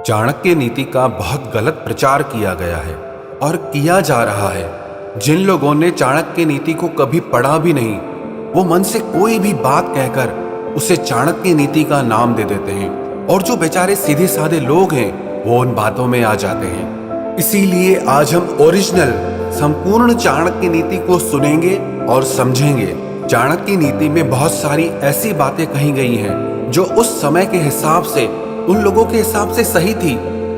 चाणक्य नीति का बहुत गलत प्रचार किया गया है और किया जा रहा है। जिन लोगों ने चाणक्य नीति को कभी पढ़ा भी नहीं, वो मन से कोई भी बात कहकर उसे चाणक्य नीति का नाम दे देते हैं, और जो बेचारे सीधे साधे लोग हैं वो उन बातों में आ जाते हैं। इसीलिए आज हम ओरिजिनल संपूर्ण चाणक्य नीति को सुनेंगे और समझेंगे। चाणक्य नीति में बहुत सारी ऐसी बातें कही गई हैं जो उस समय के हिसाब से, उन लोगों के हिसाब से सही थी,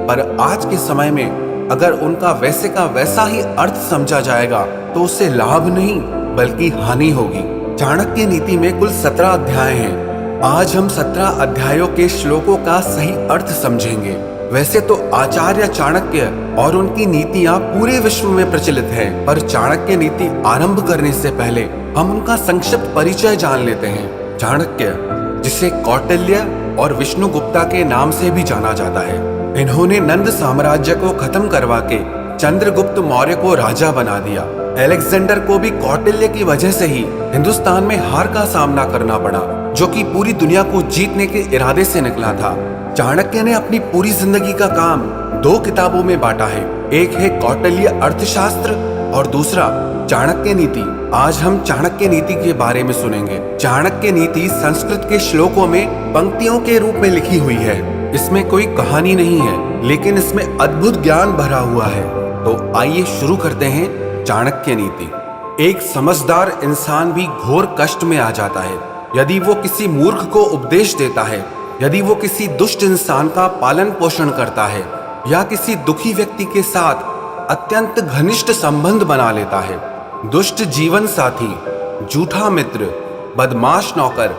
पर आज के समय में अगर उनका वैसे का वैसा ही अर्थ समझा जाएगा तो उससे लाभ नहीं बल्कि हानि होगी। चाणक्य नीति में कुल 17 अध्याय हैं। आज हम 17 अध्यायों के श्लोकों का सही अर्थ समझेंगे। वैसे तो आचार्य चाणक्य और उनकी नीतियां पूरे विश्व में प्रचलित हैं, पर चाणक्य नीति आरंभ करने से पहले हम उनका संक्षिप्त परिचय जान लेते हैं। चाणक्य, जिसे कौटिल्य और विष्णुगुप्ता के नाम से भी जाना जाता है, इन्होंने नंद साम्राज्य को खत्म करवा के चंद्रगुप्त मौर्य को राजा बना दिया। अलेक्जेंडर को भी कौटिल्य की वजह से ही हिंदुस्तान में हार का सामना करना पड़ा, जो कि पूरी दुनिया को जीतने के इरादे से निकला था। चाणक्य ने अपनी पूरी जिंदगी का काम 2 किताबों में बांटा है। एक है कौटिल्य अर्थशास्त्र और दूसरा चाणक्य नीति। आज हम चाणक्य नीति के बारे में सुनेंगे। चाणक्य नीति संस्कृत के श्लोकों में पंक्तियों के रूप में लिखी हुई है। इसमें कोई कहानी नहीं है, लेकिन इसमें अद्भुत ज्ञान भरा हुआ है। तो आइए शुरू करते हैं चाणक्य नीति। एक समझदार इंसान भी घोर कष्ट में आ जाता है यदि वो किसी मूर्ख को उपदेश देता है, यदि वो किसी दुष्ट इंसान का पालन पोषण करता है या किसी दुखी व्यक्ति के साथ अत्यंत घनिष्ठ संबंध बना लेता है। दुष्ट जीवन साथी, झूठा मित्र, बदमाश नौकर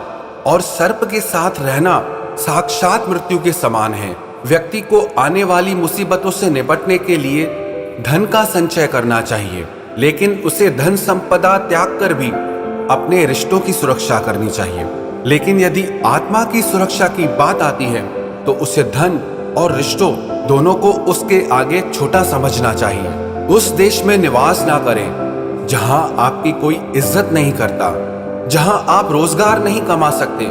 और सर्प के साथ रहना साक्षात मृत्यु के समान है। व्यक्ति को आने वाली मुसीबतों से निपटने के लिए धन का संचय करना चाहिए, लेकिन उसे धन संपदा त्याग कर भी अपने रिश्तों की सुरक्षा करनी चाहिए। लेकिन यदि आत्मा की सुरक्षा की बात आती है तो उसे धन और रिश्तों दोनों को उसके आगे छोटा समझना चाहिए। उस देश में निवास ना करें जहां आपकी कोई इज्जत नहीं करता, जहां आप रोजगार नहीं कमा सकते,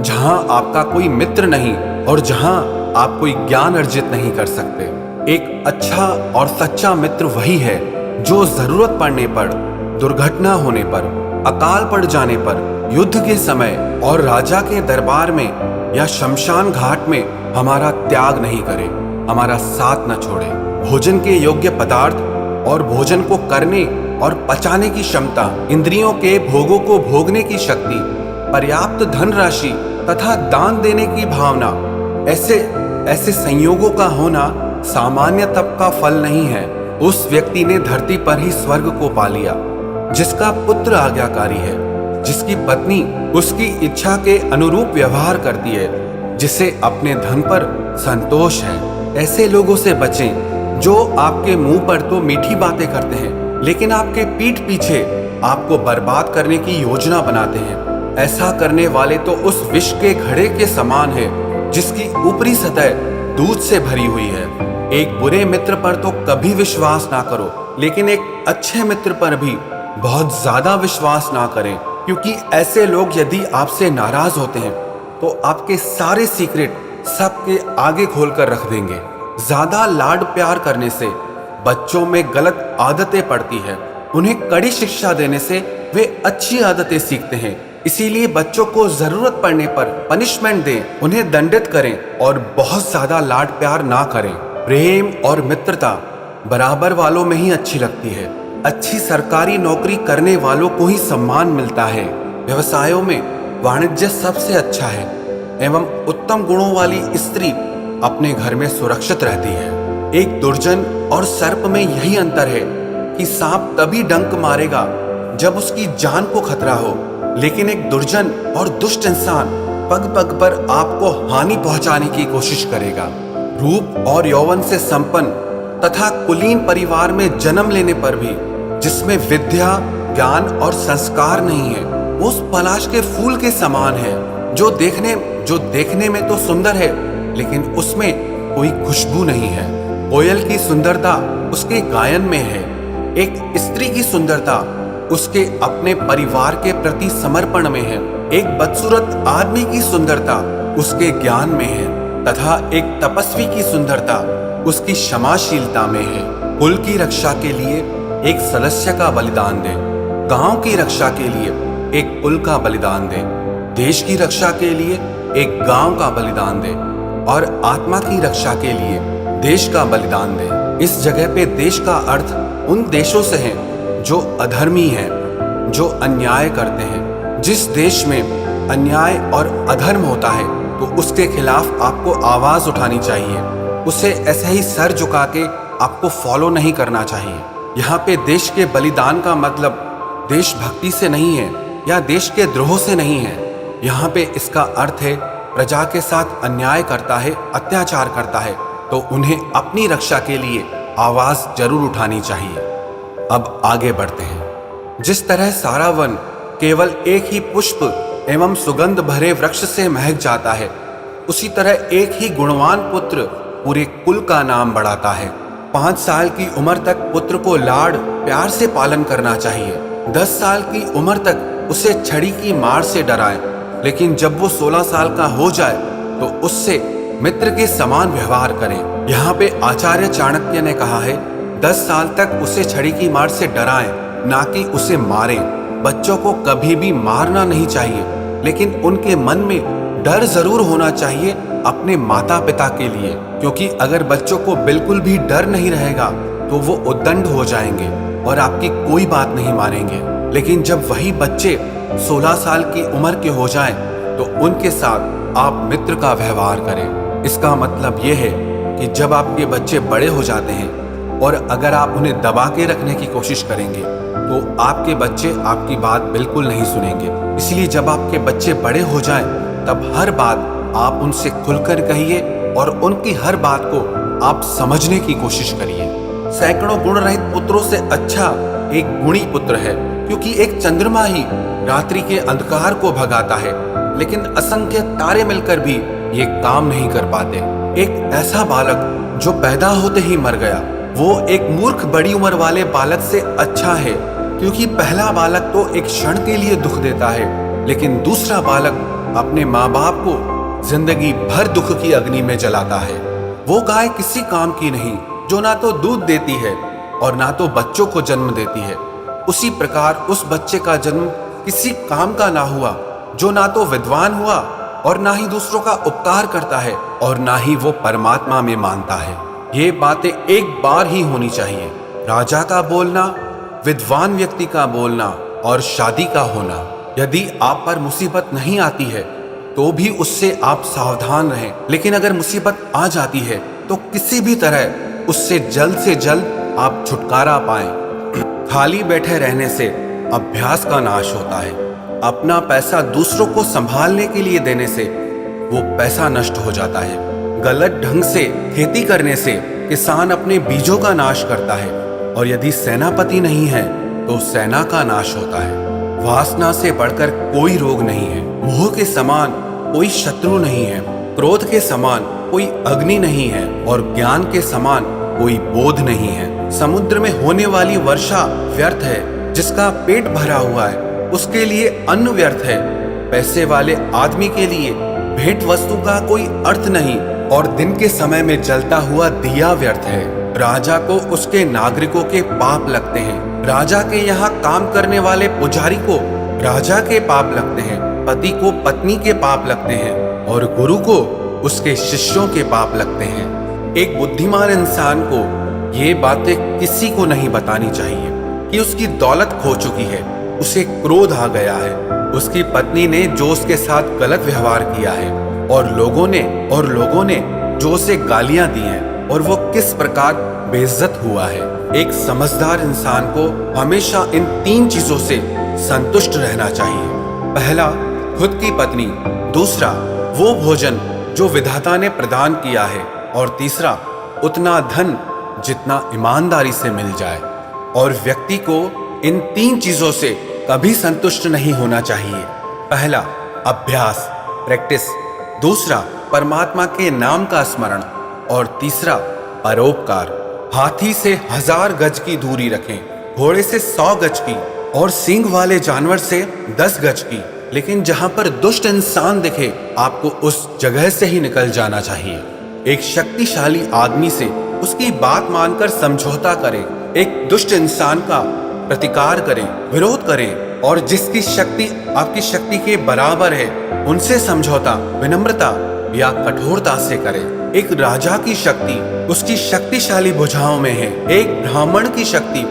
जहां आपका कोई मित्र नहीं और जहां आप कोई ज्ञान अर्जित नहीं कर सकते। एक अच्छा और सच्चा मित्र वही है जो जरूरत पड़ने पर, दुर्घटना होने पर, अकाल पड़ जाने पर, युद्ध के समय और राजा के दरबार में या शमशान घाट में हमारा त्याग नहीं करे, हमारा साथ न छोड़े। भोजन के योग्य पदार्थ और भोजन को करने और पचाने की क्षमता, इंद्रियों के भोगों को भोगने की शक्ति, पर्याप्त धनराशि तथा दान देने की भावना, ऐसे संयोगों का होना सामान्य तप का फल नहीं है। उस व्यक्ति ने धरती पर ही स्वर्ग को पा लिया, जिसका पुत्र आज्ञाकारी है, जिसकी पत्नी उसकी इच्छा के अनुरूप व्यवहार करती है, जिसे अपने धन पर संतोष है। ऐसे लोगों से बचें जो आपके मुंह पर तो मीठी बातें करते हैं, लेकिन आपके पीठ पीछे आपको बर्बाद करने की योजना बनाते हैं। ऐसा करने वाले तो उस विष के घड़े के समान है जिसकी ऊपरी सतह दूध से भरी हुई है। एक बुरे मित्र पर तो कभी विश्वास ना करो, लेकिन एक अच्छे मित्र पर भी बहुत ज्यादा विश्वास ना करें, क्योंकि ऐसे लोग यदि आपसे नाराज होते हैं तो आपके सारे सीक्रेट सबके आगे खोलकर रख देंगे। ज्यादा लाड प्यार करने से बच्चों में गलत आदतें पड़ती है। उन्हें कड़ी शिक्षा देने से वे अच्छी आदतें सीखते हैं। इसीलिए बच्चों को जरूरत पड़ने पर पनिशमेंट दें, उन्हें दंडित करें और बहुत ज्यादा लाड प्यार ना करें। प्रेम और मित्रता बराबर वालों में ही अच्छी लगती है। अच्छी सरकारी नौकरी करने वालों को ही सम्मान मिलता है। व्यवसायों में वाणिज्य सबसे अच्छा है एवं उत्तम गुणों वाली स्त्री अपने घर में सुरक्षित रहती है। एक दुर्जन और सर्प में यही अंतर है कि सांप तभी डंक मारेगा जब उसकी जान को खतरा हो, लेकिन एक दुर्जन और दुष्ट इंसान पग पग पर आपको हानि पहुंचाने की कोशिश करेगा। रूप और यौवन से संपन्न तथा कुलीन परिवार में जन्म लेने पर भी, जिसमें विद्या, ज्ञान और संस्कार नहीं है, उस पलाश के फूल के समान है जो देखने में तो सुंदर है, लेकिन उसमें कोई खुशबू नहीं है। कोयल की सुंदरता उसके गायन में है। एक स्त्री की सुंदरता उसके अपने परिवार के प्रति समर्पण में है। एक बदसूरत आदमी की सुंदरता उसके ज्ञान में है। तथा एक तपस्वी की सुंदरता उसकी क्षमाशीलता में है। कुल की रक्षा के लिए एक सदस्य का बलिदान दे, गांव की रक्षा के लिए एक कुल का बलिदान दे, देश की रक्षा के लिए एक गांव का बलिदान दे और आत्मा की रक्षा के लिए देश का बलिदान दे। इस जगह पे देश का अर्थ उन देशों से है जो अधर्मी हैं, जो अन्याय करते हैं। जिस देश में अन्याय और अधर्म होता है तो उसके खिलाफ आपको आवाज उठानी चाहिए, उसे ऐसे ही सर झुका के आपको फॉलो नहीं करना चाहिए। यहाँ पे देश के बलिदान का मतलब देशभक्ति से नहीं है या देश के द्रोह से नहीं है। यहाँ पे इसका अर्थ है प्रजा के साथ अन्याय करता है, अत्याचार करता है तो उन्हें अपनी रक्षा के लिए आवाज जरूर उठानी चाहिए। अब आगे बढ़ते हैं। जिस तरह सारा वन केवल एक ही पुष्प एवं सुगंध भरे वृक्ष से महक जाता है, उसी तरह एक ही गुणवान पुत्र पूरे कुल का नाम बढ़ाता है। 5 साल की उम्र तक पुत्र को लाड़ प्यार से पालन करना चाहिए। 10 साल की उम्र तक उसे छड़ी की मार से डराएं, लेकिन जब वो 16 साल का हो जाए तो उससे मित्र के समान व्यवहार करें। यहाँ पे आचार्य चाणक्य ने कहा है 10 साल तक उसे छड़ी की मार से डराएं, ना कि उसे मारें। बच्चों को कभी भी मारना नहीं चाहिए, लेकिन उनके मन में डर जरूर होना चाहिए अपने माता पिता के लिए, क्योंकि अगर बच्चों को बिल्कुल भी डर नहीं रहेगा तो वो उद्दंड हो जाएंगे और आपकी कोई बात नहीं मानेंगे। लेकिन जब वही बच्चे 16 साल की उम्र के हो जाएं, तो उनके साथ आप मित्र का व्यवहार करें। इसका मतलब ये है कि जब आपके बच्चे बड़े हो जाते हैं और अगर आप उन्हें दबा के रखने की कोशिश करेंगे तो आपके बच्चे आपकी बात बिल्कुल नहीं सुनेंगे। इसलिए जब आपके बच्चे बड़े हो जाएं, तब हर बात आप उनसे खुलकर कहिए और उनकी हर बात को आप समझने की कोशिश करिए। सैकड़ों गुण रहित पुत्रों से अच्छा एक गुणी पुत्र है, क्योंकि एक चंद्रमा ही रात्रि के अंधकार को भगाता है, लेकिन असंख्य तारे मिलकर भी ये काम नहीं कर पाते। एक ऐसा बालक जो पैदा होते ही मर गया, वो एक मूर्ख बड़ी उम्र वाले बालक से अच्छा है, क्योंकि पहला बालक तो एक क्षण के लिए दुख देता है, लेकिन दूसरा बालक अपने माँ बाप को जिंदगी भर दुख की अग्नि में जलाता है। वो गाय किसी काम की नहीं जो ना तो दूध देती है और ना तो बच्चों को जन्म देती है। उसी प्रकार उस बच्चे का जन्म किसी काम का ना हुआ जो ना तो विद्वान हुआ और ना ही दूसरों का उपकार करता है और ना ही वो परमात्मा में मानता है। ये बातें एक बार ही होनी चाहिए। राजा का बोलना, विद्वान व्यक्ति का बोलना और शादी का होना। यदि आप पर मुसीबत नहीं आती है तो भी उससे आप सावधान रहें, लेकिन अगर मुसीबत आ जाती है तो किसी भी तरह उससे जल्द से जल्द आप छुटकारा पाएं। खाली बैठे रहने से अभ्यास का नाश होता है। अपना पैसा दूसरों को संभालने के लिए देने से वो पैसा नष्ट हो जाता है। गलत ढंग से खेती करने से किसान अपने बीजों का नाश करता है, और यदि सेनापति नहीं है तो सेना का नाश होता है। वासना से बढ़कर कोई रोग नहीं है, मोह के समान कोई शत्रु नहीं है, क्रोध के समान कोई अग्नि नहीं है और ज्ञान के समान कोई बोध नहीं है। समुद्र में होने वाली वर्षा व्यर्थ है, जिसका पेट भरा हुआ है उसके लिए अन्न व्यर्थ है। पैसे वाले आदमी के लिए भेंट वस्तु का कोई अर्थ नहीं और दिन के समय में जलता हुआ दिया व्यर्थ है। राजा को उसके नागरिकों के पाप लगते हैं। राजा के यहाँ काम करने वाले पुजारी को राजा के पाप लगते हैं, पति को पत्नी के पाप लगते हैं और गुरु को उसके शिष्यों के पाप लगते हैं। एक बुद्धिमान इंसान को ये बातें किसी को नहीं बतानी चाहिए कि उसकी दौलत खो चुकी है, उसे क्रोध आ गया है, उसकी पत्नी ने जो उसके साथ गलत व्यवहार किया है और लोगों ने जो उसे गालियां दी हैं और वो किस प्रकार बेइज्जत हुआ है। एक समझदार इंसान को हमेशा इन 3 चीजों से संतुष्ट रहना चाहिए। पहला, खुद की पत्नी। दूसरा, वो भोजन जो विधाता ने प्रदान किया है। और तीसरा, उतना धन जितना ईमानदारी से मिल जाए। और व्यक्ति को इन 3 चीजों से कभी संतुष्ट नहीं होना चाहिए। पहला, अभ्यास, प्रैक्टिस। दूसरा, परमात्मा के नाम का स्मरण। और तीसरा, परोपकार। हाथी से 1000 गज की दूरी रखें, घोड़े से 100 गज की और सींग वाले जानवर से 10 गज की। लेकिन जहां पर दुष्ट इंसान दिखे आपको उस जगह से ही निकल जाना चाहिए। एक शक्तिशाली आदमी से उसकी बात मानकर समझौता करें, एक दुष्ट इंसान का प्रतिकार करें, विरोध करें, और जिसकी शक्ति आपकी शक्ति के बराबर है उनसे समझौता विनम्रता या कठोरता से करें। एक राजा की शक्ति उसकी शक्तिशाली भुजाओं में है, एक ब्राह्मण की शक्ति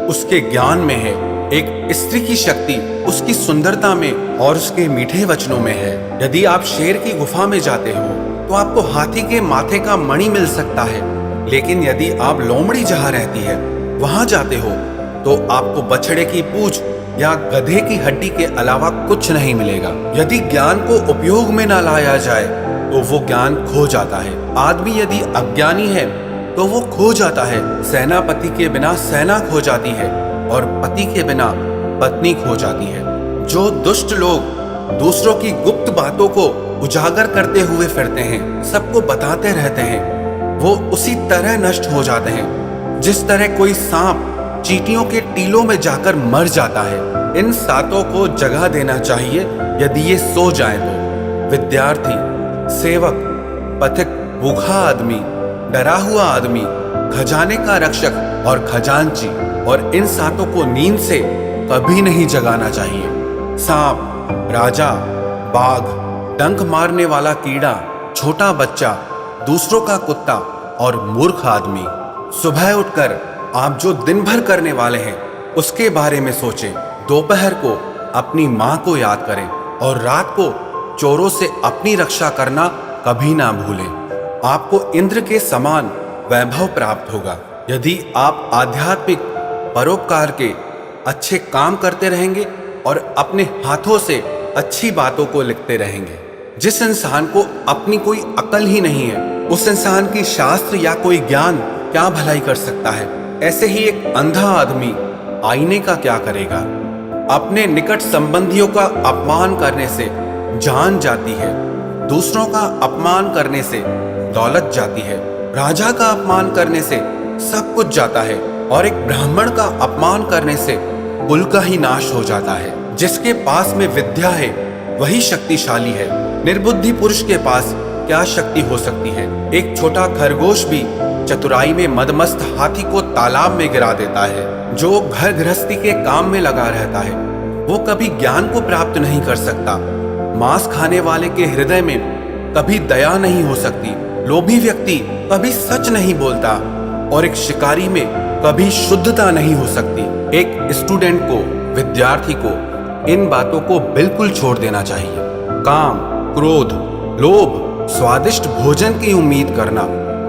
उसके ज्ञान में है, एक स्त्री की शक्ति उसकी सुंदरता में और उसके मीठे वचनों में है। यदि आप शेर की गुफा में जाते हो तो आपको हाथी के माथे का मणि मिल सकता है, लेकिन यदि आप लोमड़ी जहां रहती है वहां जाते हो तो आपको बछड़े की पूंछ या गधे की हड्डी के अलावा कुछ नहीं मिलेगा। यदि ज्ञान को उपयोग में न लाया जाए तो वो ज्ञान खो जाता है। आदमी यदि अज्ञानी है तो वो खो जाता है। सेनापति के बिना सेना खो जाती है और पति के बिना पत्नी खो जाती है। जो दुष्ट लोग दूसरों की गुप्त बातों को उजागर करते हुए फिरते हैं, सबको बताते रहते हैं, वो उसी तरह नष्ट हो जाते हैं जिस तरह कोई सांप चींटियों के टीलों में जाकर मर जाता है। इन सातों को जगह देना चाहिए यदि ये सो जाएं तो। विद्यार्थी, सेवक, पथिक, भूखा आदमी, डरा हुआ आदमी, खजाने का रक्षक और खजांची, और इन सातों को नींद से कभी नहीं जगाना चाहिए। सांप, राजा, बाघ, डंक मारने वाला कीड़ा, छोटा बच्चा, दूसरों का कुत्ता और मूर्ख आदमी। सुबह उठकर आप जो दिन भर करने वाले हैं उसके बारे में सोचें। दोपहर को अपनी माँ को याद करें और रात को चोरों से अपनी रक्षा करना कभी ना भूलें। आपको इंद्र के समान वैभव प्राप्त होगा यदि आप आध्यात्मिक परोपकार के अच्छे काम करते रहेंगे और अपने हाथों से अच्छी बातों को लिखते रहेंगे। जिस इंसान को अपनी कोई अकल ही नहीं है, उस इंसान की शास्त्र या कोई ज्ञान क्या भलाई कर सकता है। ऐसे ही एक अंधा आदमी आईने का क्या करेगा। अपने निकट संबंधियों का अपमान करने से जान जाती है, दूसरों का अपमान करने से दौलत जाती है, राजा का अपमान करने से सब कुछ जाता है, और एक ब्राह्मण का अपमान करने से कुल का ही नाश हो जाता है। जिसके पास में विद्या है वही शक्तिशाली है। निर्बुद्धि पुरुष के पास क्या शक्ति हो सकती है। एक छोटा खरगोश भी चतुराई में मदमस्त हाथी को तालाब में गिरा देता है। जो घर गृहस्थी के काम में लगा रहता है वो कभी ज्ञान को प्राप्त नहीं कर सकता। मांस खाने वाले के हृदय में कभी दया नहीं हो सकती। लोभी व्यक्ति कभी सच नहीं बोलता और एक शिकारी में कभी शुद्धता नहीं हो सकती। एक स्टूडेंट को, विद्यार्थी को इन बातों को बिल्कुल छोड़ देना चाहिए। काम, क्रोध, लोभ, स्वादिष्ट भोजन की उम्मीद करना,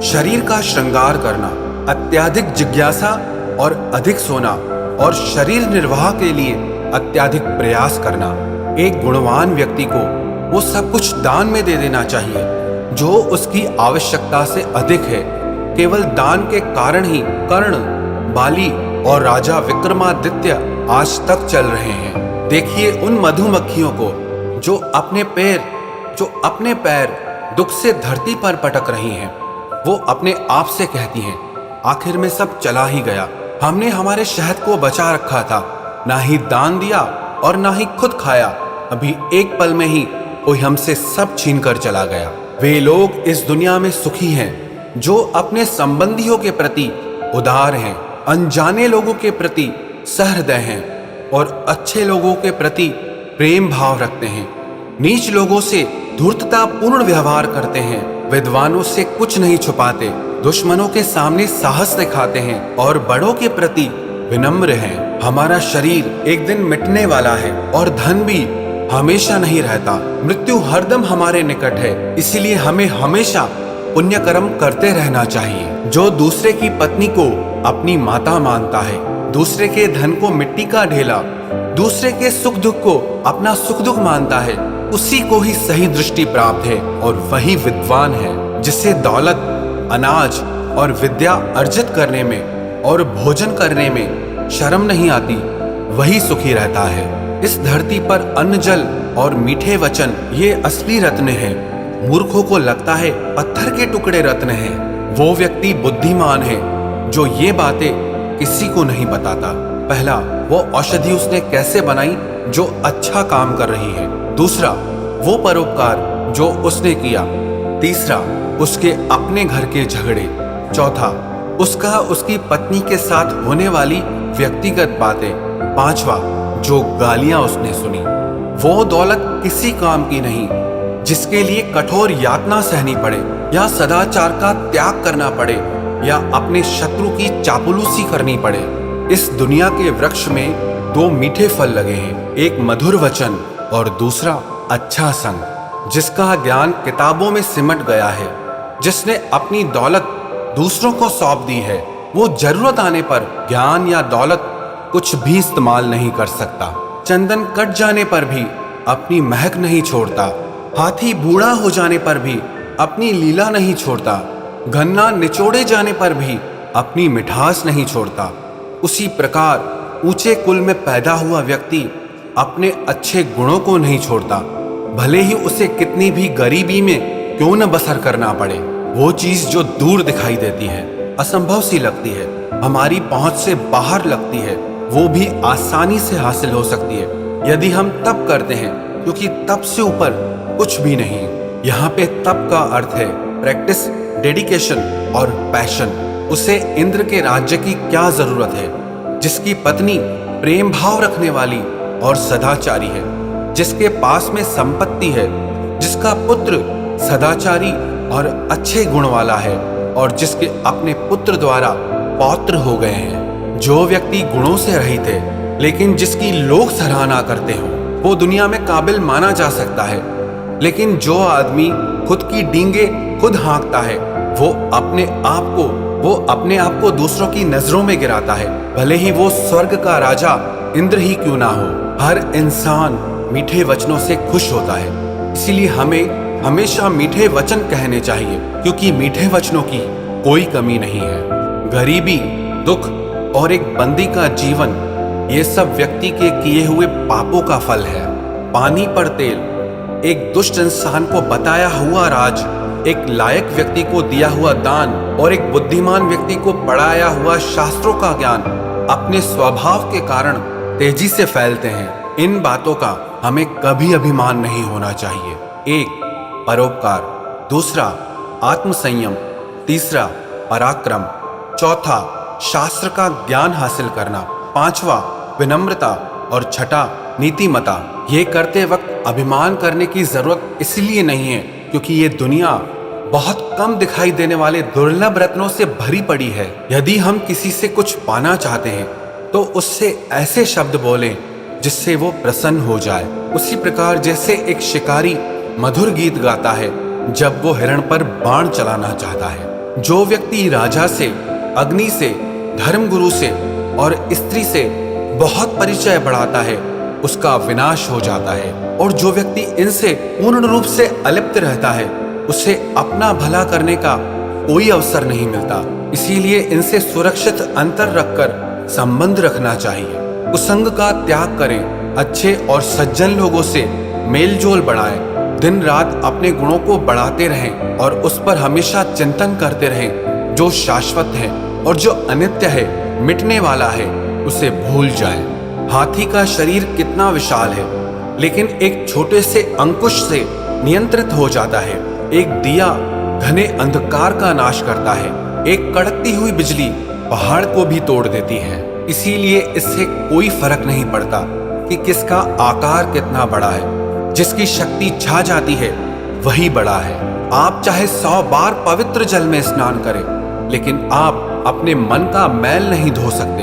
शरीर का श्रृंगार करना, अत्यधिक जिज्ञासा और अधिक सोना, और शरीर निर्वाह के लिए अत्यधिक प्रयास करना। एक गुणवान व्यक्ति को वो सब कुछ दान में दे देना चाहिए जो उसकी आवश्यकता से अधिक है। केवल दान के कारण ही कर्ण, बाली और राजा विक्रमादित्य आज तक चल रहे हैं। देखिए उन मधुमक्खियों को जो अपने पैर दुख से धरती पर पटक रही हैं। वो अपने आप से कहती हैं, आखिर में सब चला ही गया। हमने हमारे शहद को बचा रखा था, ना ही दान दिया और ना ही खुद खाया। अभी एक पल में ही कोई हमसे सब छीन कर चला गया। वे लोग इस दुनिया में सुखी हैं जो अपने संबंधियों के प्रति उदार हैं, अनजाने लोगों के प्रति सहृदय हैं और अच्छे लोगों के प्रति प्रेम भाव रखते हैं। नीच लोगों से धूर्तता पूर्ण व्यवहार करते हैं, विद्वानों से कुछ नहीं छुपाते, दुश्मनों के सामने साहस दिखाते हैं और बड़ों के प्रति विनम्र हैं। हमारा शरीर एक दिन मिटने वाला है और धन भी हमेशा नहीं रहता। मृत्यु हरदम हमारे निकट है, इसीलिए हमें हमेशा पुण्य कर्म करते रहना चाहिए। जो दूसरे की पत्नी को अपनी माता मानता है, दूसरे के धन को मिट्टी का ढेला, दूसरे के सुख दुख को अपना सुख दुख मानता है, उसी को ही सही दृष्टि प्राप्त है और वही विद्वान है। जिसे दौलत, अनाज और विद्या अर्जित करने में और भोजन करने में शर्म नहीं आती, वही सुखी रहता है। इस धरती पर अन्न, जल और मीठे वचन ये असली रत्न है। मूर्खों को लगता है पत्थर के टुकड़े रत्न हैं। वो व्यक्ति बुद्धिमान है जो ये बातें किसी को नहीं बताता। पहला, वो औषधि उसने कैसे बनाई जो अच्छा काम कर रही है। दूसरा, वो परोपकार जो उसने किया। तीसरा, उसके अपने घर के झगड़े। चौथा, उसका उसकी पत्नी के साथ होने वाली व्यक्तिगत बातें। पांचवा, जो गालियां उसने सुनी। वो दौलत किसी काम की नहीं जिसके लिए कठोर यातना सहनी पड़े, या सदाचार का त्याग करना पड़े, या अपने शत्रु की चापलूसी करनी पड़े। इस दुनिया के वृक्ष में दो मीठे फल लगे हैं, एक मधुर वचन और दूसरा अच्छा संग। जिसका ज्ञान किताबों में सिमट गया है, जिसने अपनी दौलत दूसरों को सौंप दी है, वो जरूरत आने पर ज्ञान या दौलत कुछ भी इस्तेमाल नहीं कर सकता। चंदन कट जाने पर भी अपनी महक नहीं छोड़ता, हाथी बूढ़ा हो जाने पर भी अपनी लीला नहीं छोड़ता, गन्ना निचोड़े जाने पर भी अपनी मिठास नहीं छोड़ता। उसी प्रकार ऊंचे कुल में पैदा हुआ व्यक्ति अपने अच्छे गुणों को नहीं छोड़ता, भले ही उसे कितनी भी गरीबी में क्यों न बसर करना पड़े। वो चीज जो दूर दिखाई देती है, असंभव सी लगती है, हमारी पहुंच से बाहर लगती है, वो भी आसानी से हासिल हो सकती है यदि हम तप करते हैं, क्योंकि तप से ऊपर कुछ भी नहीं। यहाँ पे तप का अर्थ है प्रैक्टिस, डेडिकेशन और पैशन। उसे इंद्र के राज्य की क्या जरूरत है, जिसकी पत्नी प्रेम भाव रखने वाली और सदाचारी है, जिसके पास में संपत्ति है, जिसका पुत्र सदाचारी और अच्छे गुण वाला है, और जिसके अपने पुत्र द्वारा पौत्र हो गए हैं। जो व्यक्ति गुणों से रहित है लेकिन जिसकी लोग सराहना करते हो, वो दुनिया में काबिल माना जा सकता है। लेकिन जो आदमी खुद की डींगे खुद हाँकता है, वो अपने आप को दूसरों की नजरों में गिराता है, भले ही वो स्वर्ग का राजा इंद्र ही क्यों ना हो। हर इंसान मीठे वचनों से खुश होता है, इसीलिए हमें हमेशा मीठे वचन कहने चाहिए, क्योंकि मीठे वचनों की कोई कमी नहीं है। गरीबी, दुख और एक बंदी का जीवन, ये सब व्यक्ति के किए हुए पापों का फल है। पानी पर तेल, एक दुष्ट इंसान को बताया हुआ राज, एक लायक व्यक्ति को दिया हुआ दान और एक बुद्धिमान व्यक्ति को पढ़ाया हुआ शास्त्रों का ज्ञान अपने स्वभाव के कारण तेजी से फैलते हैं। इन बातों का हमें कभी अभिमान नहीं होना चाहिए। एक, परोपकार। दूसरा, आत्मसंयम। तीसरा, पराक्रम। चौथा, शास्त्र का ज्ञान हासिल करना। पांचवा, विनम्रता। और छठा, नीतिमता। ये करते वक्त अभिमान करने की जरूरत इसलिए नहीं है क्योंकि ये दुनिया बहुत कम दिखाई देने वाले दुर्लभ रत्नों से भरी पड़ी है। यदि हम किसी से कुछ पाना चाहते हैं तो उससे ऐसे शब्द बोलें जिससे वो प्रसन्न हो जाए। उसी प्रकार जैसे एक शिकारी मधुर गीत गाता है जब वो हिरण पर बाण चलाना चाहता है। जो व्यक्ति राजा से, अग्नि से, धर्मगुरु से और स्त्री से बहुत परिचय बढ़ाता है, उसका विनाश हो जाता है। और जो व्यक्ति इनसे पूर्ण रूप से अलिप्त रहता है, उसे अपना भला करने का कोई अवसर नहीं मिलता। इसीलिए इनसे सुरक्षित अंतर रखकर संबंध रखना चाहिए। कुसंग का त्याग करें, अच्छे और सज्जन लोगों से मेलजोल बढ़ाएं, दिन रात अपने गुणों को बढ़ाते रहें और उस पर हमेशा चिंतन करते रहें। जो शाश्वत है और जो अनित्य है, मिटने वाला है, उसे भूल जाएं। हाथी का शरीर कितना विशाल है, लेकिन एक छोटे से अंकुश से नियंत्रित हो जाता है। एक दिया घने अंधकार का नाश करता है, एक कड़कती हुई बिजली पहाड़ को भी तोड़ देती है। इसीलिए इससे कोई फर्क नहीं पड़ता कि किसका आकार कितना बड़ा है। जिसकी शक्ति छा जाती है वही बड़ा है। आप चाहे 100 बार पवित्र जल में स्नान करें, लेकिन आप अपने मन का मैल नहीं धो सकते।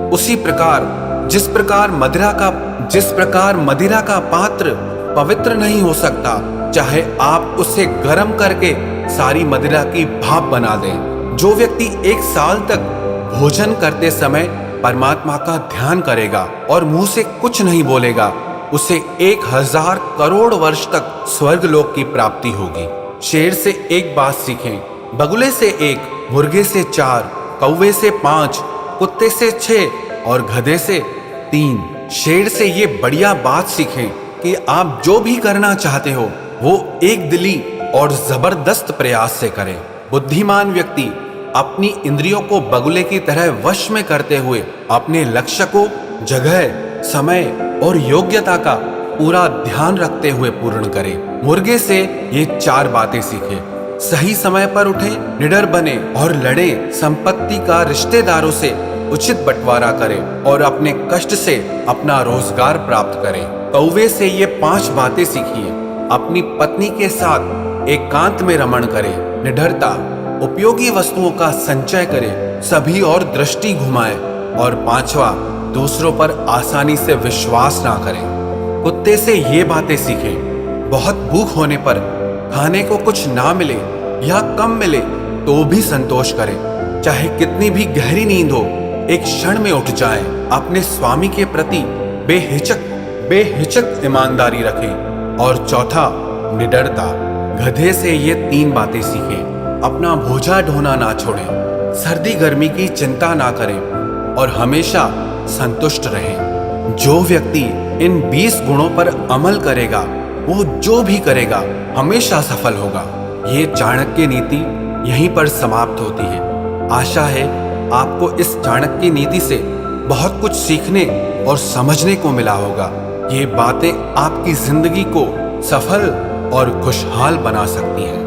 उसी प्रकार जिस प्रकार मदिरा का पात्र पवित्र नहीं हो सकता, चाहे आप उसे गर्म करके सारी मदिरा की भाप बना दें। जो व्यक्ति 1 साल तक भोजन करते समय परमात्मा का ध्यान करेगा और मुंह से कुछ नहीं बोलेगा, उसे 1000 करोड़ वर्ष तक स्वर्ग लोक की प्राप्ति होगी। शेर से एक बात सीखें, बगुले से 1, मुर्गे से 4, कौवे से 5, कुत्ते से 6 और गधे से 3। शेर से ये बढ़िया बात सीखें कि आप जो भी करना चाहते हो वो एक दिली और जबरदस्त प्रयास से करें। बुद्धिमान व्यक्ति अपनी इंद्रियों को बगुले की तरह वश में करते हुए अपने लक्ष्य को जगह, समय और योग्यता का पूरा ध्यान रखते हुए पूर्ण करें। मुर्गे से ये 4 बातें सीखें। सही समय पर उठें, निडर बने और लड़े, संपत्ति का रिश्तेदारों से उचित बंटवारा करें और अपने कष्ट से अपना रोजगार प्राप्त करें। कौवे से ये 5 बातें सीखिए। अपनी पत्नी के साथ एकांत में रमण करें, निडरता, उपयोगी वस्तुओं का संचय करें, सभी और दृष्टि घुमाएं और 5वां, दूसरों पर आसानी से विश्वास ना करें। कुत्ते से ये बातें सीखें। बहुत भूख होने पर खाने को कुछ ना मिले या कम मिले तो भी संतोष करें। चाहे कितनी भी गहरी नींद हो, एक क्षण में उठ जाएं। अपने स्वामी के प्रति बेहिचक ईमानदारी रखें। और चौथा, निडरता। गधे से ये 3 बातें सीखें। अपना बोझा ढोना ना छोड़ें, सर्दी गर्मी की चिंता ना करें और हमेशा संतुष्ट रहें। जो व्यक्ति इन 20 गुणों पर अमल करेगा, वो जो भी करेगा हमेशा सफल होगा। ये चाणक्य नीति यहीं पर समाप्त होती है। आशा है आपको इस चाणक्य नीति से बहुत कुछ सीखने और समझने को मिला होगा। ये बातें आपकी जिंदगी को सफल और खुशहाल बना सकती हैं।